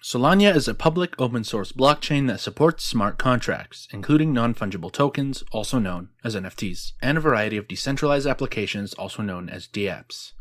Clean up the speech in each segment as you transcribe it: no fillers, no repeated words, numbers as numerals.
Solana is a public open-source blockchain that supports smart contracts, including non-fungible tokens, also known as NFTs, and a variety of decentralized applications, also known as dApps.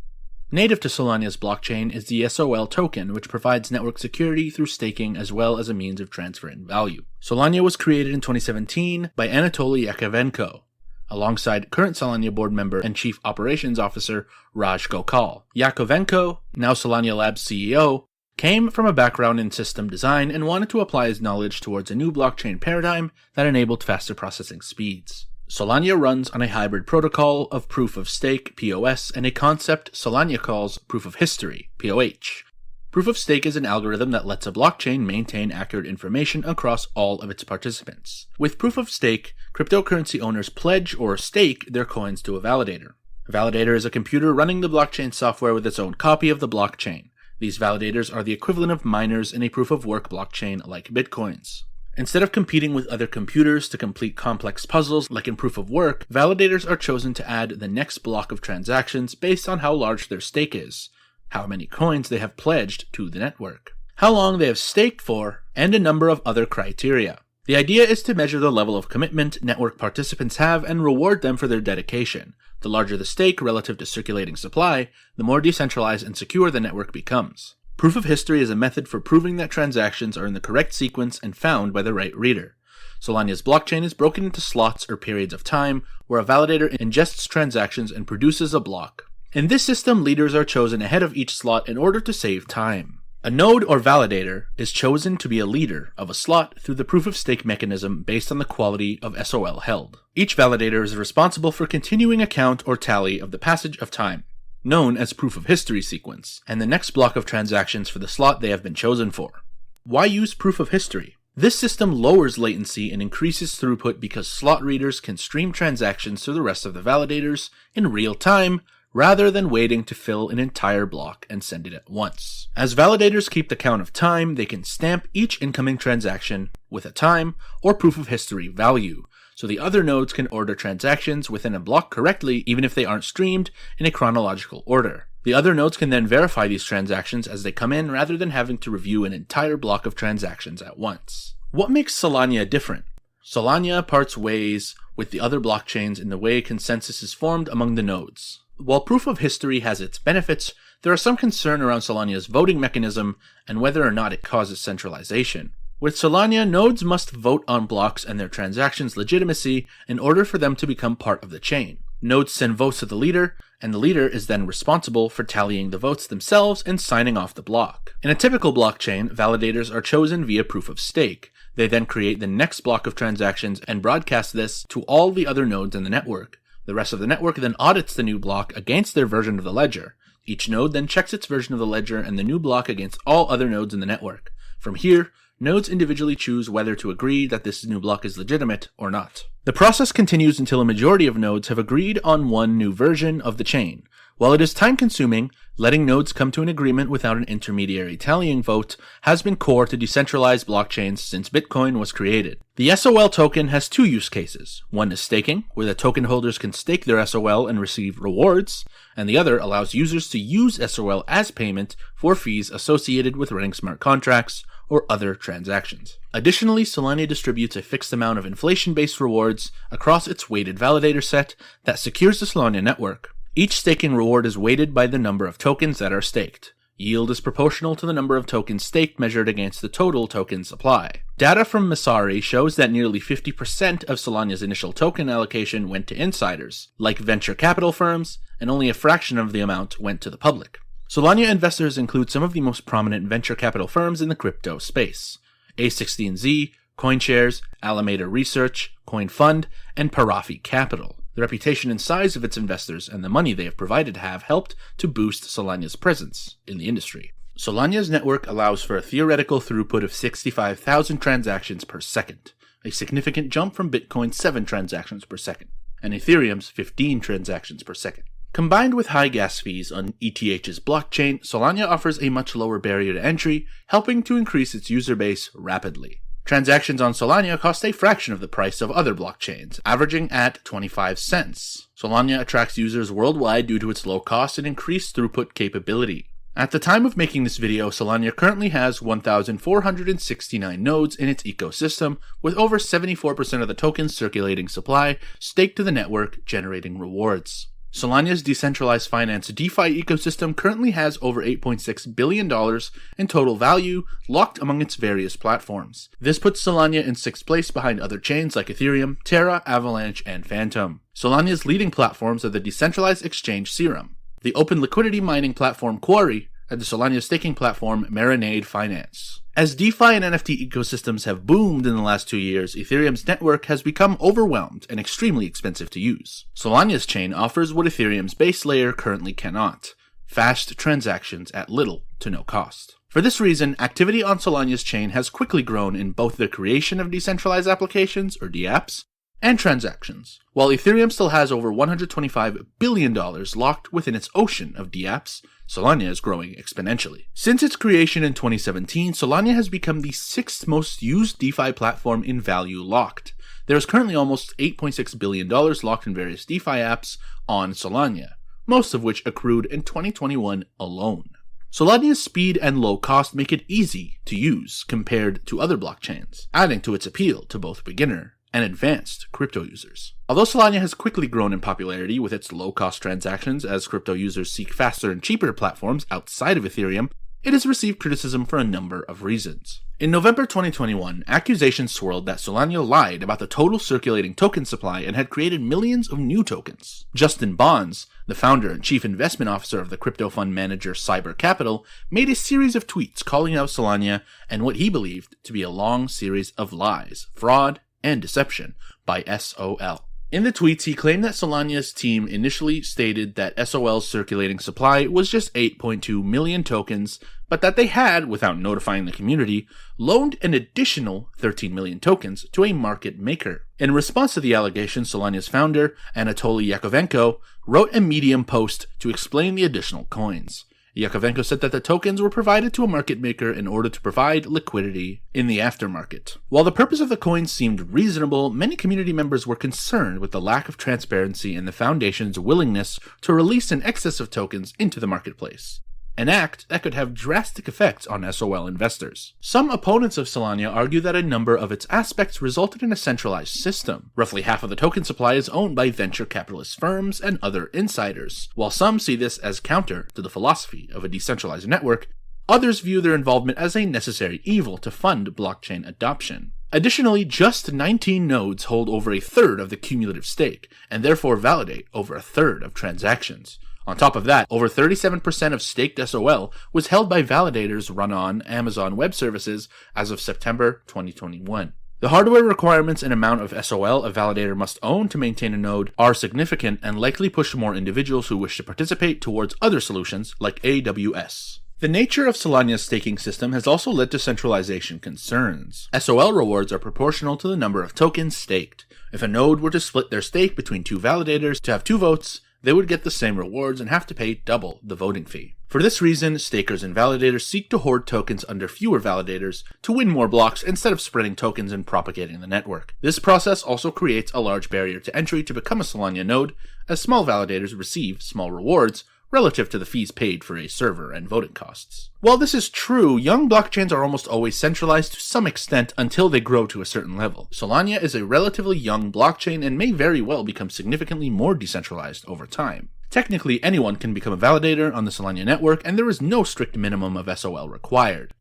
Native to Solana's blockchain is the SOL token, which provides network security through staking as well as a means of transferring value. Solana was created in 2017 by Anatoly Yakovenko, alongside current Solana board member and chief operations officer Raj Gokal. Yakovenko, now Solana Labs CEO, came from a background in system design and wanted to apply his knowledge towards a new blockchain paradigm that enabled faster processing speeds. Solana runs on a hybrid protocol of proof of stake (POS) and a concept Solana calls proof of history (POH). Proof of stake is an algorithm that lets a blockchain maintain accurate information across all of its participants. With proof of stake, cryptocurrency owners pledge or stake their coins to a validator. A validator is a computer running the blockchain software with its own copy of the blockchain. These validators are the equivalent of miners in a proof-of-work blockchain like Bitcoins. Instead of competing with other computers to complete complex puzzles like in proof-of-work, validators are chosen to add the next block of transactions based on how large their stake is, how many coins they have pledged to the network, how long they have staked for, and a number of other criteria. The idea is to measure the level of commitment network participants have and reward them for their dedication. The larger the stake relative to circulating supply, the more decentralized and secure the network becomes. Proof of history is a method for proving that transactions are in the correct sequence and found by the right reader. Solana's blockchain is broken into slots or periods of time, where a validator ingests transactions and produces a block. In this system, leaders are chosen ahead of each slot in order to save time. A node or validator is chosen to be a leader of a slot through the proof-of-stake mechanism based on the quality of SOL held. Each validator is responsible for continuing a count or tally of the passage of time, known as proof-of-history sequence, and the next block of transactions for the slot they have been chosen for. Why use proof-of-history? This system lowers latency and increases throughput because slot readers can stream transactions to the rest of the validators in real time, rather than waiting to fill an entire block and send it at once. As validators keep the count of time, they can stamp each incoming transaction with a time or proof of history value, so the other nodes can order transactions within a block correctly even if they aren't streamed in a chronological order. The other nodes can then verify these transactions as they come in rather than having to review an entire block of transactions at once. What makes Solana different? Solana parts ways with the other blockchains in the way consensus is formed among the nodes. While proof of history has its benefits, there are some concern around Solana's voting mechanism and whether or not it causes centralization. With Solana, nodes must vote on blocks and their transactions' legitimacy in order for them to become part of the chain. Nodes send votes to the leader, and the leader is then responsible for tallying the votes themselves and signing off the block. In a typical blockchain, validators are chosen via proof of stake. They then create the next block of transactions and broadcast this to all the other nodes in the network. The rest of the network then audits the new block against their version of the ledger. Each node then checks its version of the ledger and the new block against all other nodes in the network. From here, nodes individually choose whether to agree that this new block is legitimate or not. The process continues until a majority of nodes have agreed on one new version of the chain. While it is time-consuming, letting nodes come to an agreement without an intermediary tallying vote has been core to decentralized blockchains since Bitcoin was created. The SOL token has two use cases. One is staking, where the token holders can stake their SOL and receive rewards, and the other allows users to use SOL as payment for fees associated with running smart contracts or other transactions. Additionally, Solana distributes a fixed amount of inflation-based rewards across its weighted validator set that secures the Solana network. Each staking reward is weighted by the number of tokens that are staked. Yield is proportional to the number of tokens staked measured against the total token supply. Data from Messari shows that nearly 50% of Solana's initial token allocation went to insiders, like venture capital firms, and only a fraction of the amount went to the public. Solana investors include some of the most prominent venture capital firms in the crypto space: A16Z, CoinShares, Alameda Research, CoinFund, and Parafi Capital. The reputation and size of its investors and the money they have provided have helped to boost Solana's presence in the industry. Solana's network allows for a theoretical throughput of 65,000 transactions per second, a significant jump from Bitcoin's 7 transactions per second, and Ethereum's 15 transactions per second. Combined with high gas fees on ETH's blockchain, Solana offers a much lower barrier to entry, helping to increase its user base rapidly. Transactions on Solana cost a fraction of the price of other blockchains, averaging at 25 cents. Solana attracts users worldwide due to its low cost and increased throughput capability. At the time of making this video, Solana currently has 1,469 nodes in its ecosystem, with over 74% of the tokens circulating supply staked to the network, generating rewards. Solana's decentralized finance DeFi ecosystem currently has over $8.6 billion in total value locked among its various platforms. This puts Solana in 6th place behind other chains like Ethereum, Terra, Avalanche, and Phantom. Solana's leading platforms are the decentralized exchange Serum, the open liquidity mining platform Quarry, and the Solana staking platform Marinade Finance. As DeFi and NFT ecosystems have boomed in the last 2 years, Ethereum's network has become overwhelmed and extremely expensive to use. Solana's chain offers what Ethereum's base layer currently cannot: fast transactions at little to no cost. For this reason, activity on Solana's chain has quickly grown in both the creation of decentralized applications, or dApps, and transactions. While Ethereum still has over $125 billion locked within its ocean of dApps, Solana is growing exponentially. Since its creation in 2017, Solana has become the 6th most used DeFi platform in value locked. There is currently almost $8.6 billion locked in various DeFi apps on Solana, most of which accrued in 2021 alone. Solana's speed and low cost make it easy to use compared to other blockchains, adding to its appeal to both beginner and advanced crypto users. Although Solana has quickly grown in popularity with its low-cost transactions as crypto users seek faster and cheaper platforms outside of Ethereum, it has received criticism for a number of reasons. In November 2021, accusations swirled that Solana lied about the total circulating token supply and had created millions of new tokens. Justin Bonds, the founder and chief investment officer of the crypto fund manager Cyber Capital, made a series of tweets calling out Solana and what he believed to be a long series of lies, fraud, and deception by SOL. In the tweets, he claimed that Solana's team initially stated that SOL's circulating supply was just 8.2 million tokens, but that they had, without notifying the community, loaned an additional 13 million tokens to a market maker. In response to the allegation, Solana's founder, Anatoly Yakovenko, wrote a Medium post to explain the additional coins. Yakovenko said that the tokens were provided to a market maker in order to provide liquidity in the aftermarket. While the purpose of the coins seemed reasonable, many community members were concerned with the lack of transparency and the foundation's willingness to release an excess of tokens into the marketplace, an act that could have drastic effects on SOL investors. Some opponents of Solana argue that a number of its aspects resulted in a centralized system. Roughly half of the token supply is owned by venture capitalist firms and other insiders. While some see this as counter to the philosophy of a decentralized network, others view their involvement as a necessary evil to fund blockchain adoption. Additionally, just 19 nodes hold over a third of the cumulative stake, and therefore validate over a third of transactions. On top of that, over 37% of staked SOL was held by validators run on Amazon Web Services as of September 2021. The hardware requirements and amount of SOL a validator must own to maintain a node are significant and likely push more individuals who wish to participate towards other solutions like AWS. The nature of Solana's staking system has also led to centralization concerns. SOL rewards are proportional to the number of tokens staked. If a node were to split their stake between two validators to have 2 votes, they would get the same rewards and have to pay double the voting fee. For this reason, stakers and validators seek to hoard tokens under fewer validators to win more blocks instead of spreading tokens and propagating the network. This process also creates a large barrier to entry to become a Solana node, as small validators receive small rewards relative to the fees paid for a server and voting costs. While this is true, young blockchains are almost always centralized to some extent until they grow to a certain level. Solana is a relatively young blockchain and may very well become significantly more decentralized over time. Technically, anyone can become a validator on the Solana network, and there is no strict minimum of SOL required.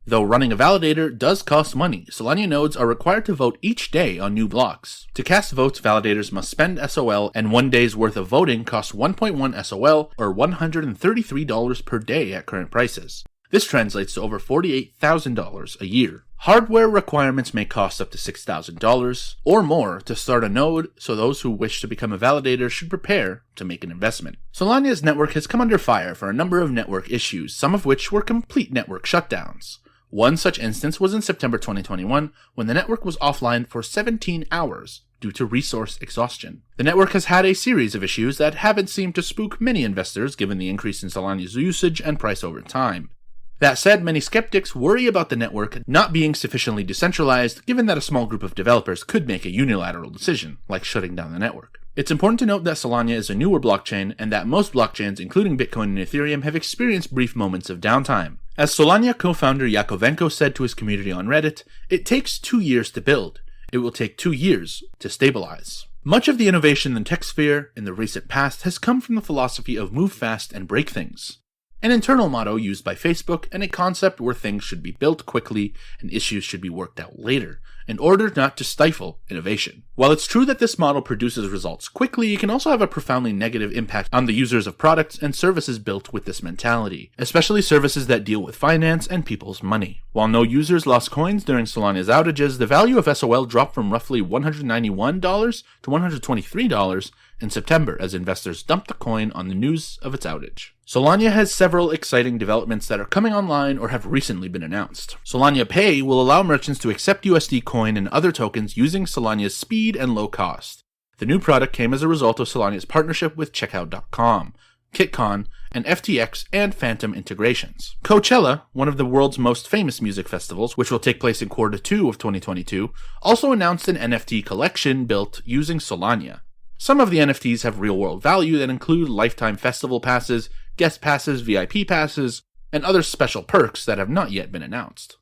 Though running a validator does cost money, Solana nodes are required to vote each day on new blocks. To cast votes, validators must spend SOL, and 1 day's worth of voting costs 1.1 SOL, or $133 per day at current prices. This translates to over $48,000 a year. Hardware requirements may cost up to $6,000 or more to start a node, so those who wish to become a validator should prepare to make an investment. Solana's network has come under fire for a number of network issues, some of which were complete network shutdowns. One such instance was in September 2021, when the network was offline for 17 hours due to resource exhaustion. The network has had a series of issues that haven't seemed to spook many investors given the increase in Solana's usage and price over time. That said, many skeptics worry about the network not being sufficiently decentralized, given that a small group of developers could make a unilateral decision, like shutting down the network. It's important to note that Solana is a newer blockchain and that most blockchains, including Bitcoin and Ethereum, have experienced brief moments of downtime. As Solana co-founder Yakovenko said to his community on Reddit, "It takes 2 years to build. It will take 2 years to stabilize." Much of the innovation in the tech sphere in the recent past has come from the philosophy of move fast and break things. An internal motto used by Facebook and a concept where things should be built quickly and issues should be worked out later, in order not to stifle innovation. While it's true that this model produces results quickly, it can also have a profoundly negative impact on the users of products and services built with this mentality, especially services that deal with finance and people's money. While no users lost coins during Solana's outages, the value of SOL dropped from roughly $191 to $123 in September as investors dumped the coin on the news of its outage. Solana has several exciting developments that are coming online or have recently been announced. Solana Pay will allow merchants to accept USD coin and other tokens using Solana's speed and low cost. The new product came as a result of Solana's partnership with Checkout.com, KitCon, and FTX and Phantom integrations. Coachella, one of the world's most famous music festivals, which will take place in Q2 of 2022, also announced an NFT collection built using Solana. Some of the NFTs have real-world value that include lifetime festival passes, guest passes, VIP passes, and other special perks that have not yet been announced.